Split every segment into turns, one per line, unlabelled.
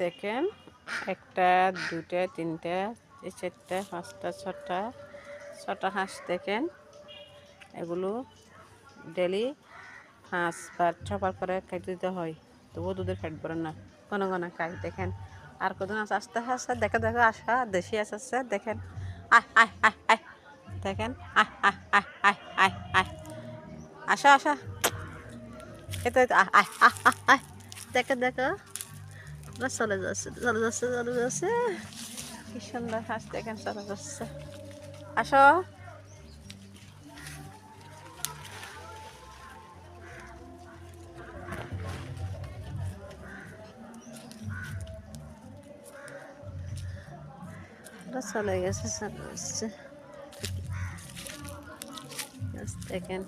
দেখেন, একটা, দুটা, তিনটা, চারটা, পাঁচটা, ছটা হাঁস দেখেন। এগুলো ডেলি 5 বার 6 বার করে খাইতে দিতে হয়, তবুও দুধের ফ্যাট ভরে না, ঘন ঘন খাই। দেখেন আর কদিন আছে, আস্তে আস্তে দেখে দেখো আসা দেশি আসছে। দেখেন আয় আয় আয় আয়, দেখেন আয় আয় আয় আয় আয় আয়, আসা আসা, এই তো আয় আয় আয় আয়, দেখো দেখো চলে যাচ্ছে চলে যাচ্ছে চলে যাচ্ছে, কি সুন্দর হাঁস দেখেন চলে যাচ্ছে। আসো চলে গেছে চলে যাচ্ছে, দেখেন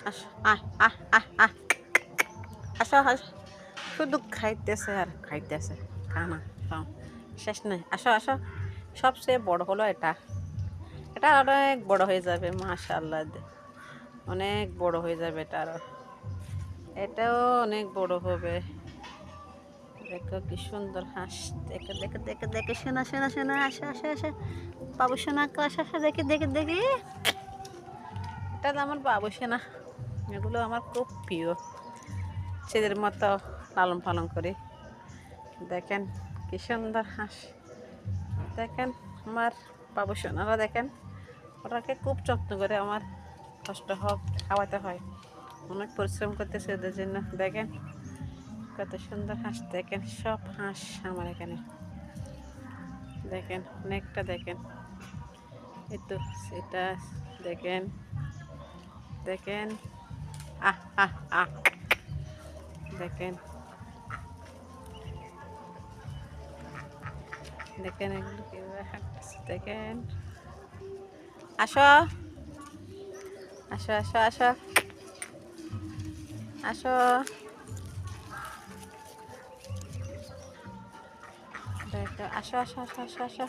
আসো আয় আয় আয় আয়, আসো আসো, শুধু খাইতেছে আর খাইতেছে, খানা খাও শেষ নাই। আসো আসো, সবচেয়ে বড় হলো এটা, এটা অনেক বড় হয়ে যাবে মাশাআল্লাহ, অনেক বড় হয়ে যাবে এটা আরো, এটাও অনেক বড় হবে। দেখো কি সুন্দর হাঁস, দেখে দেখে দেখে দেখে, শোনা শোনা শোনা, আসে আসে আসে, বাবু সোনা আসে আসে, দেখে দেখে দেখে, এটা তো আমার বাবু সোনা, এগুলো আমার খুব প্রিয়, ছেলের মতো লালন পালন করি। দেখেন কি সুন্দর হাঁস, দেখেন আমার বাবু সোনারা, দেখেন ওটাকে খুব যত্ন করে আমার কষ্ট হোক খাওয়াতে হয়, অনেক পরিশ্রম করতেছে ওদের জন্য। দেখেন কত সুন্দর হাঁস, দেখেন সব হাঁস আমার এখানে, দেখেন অনেকটা, দেখেন এই তো সেটা, দেখেন দেখেন আহ আহ আহ, দেখেন দেখেন এগুলো কীভাবে হাঁটতেছে, দেখেন আসো আসো আসো আসো আসো, দেখো আসো আসো আসো আসো আসো,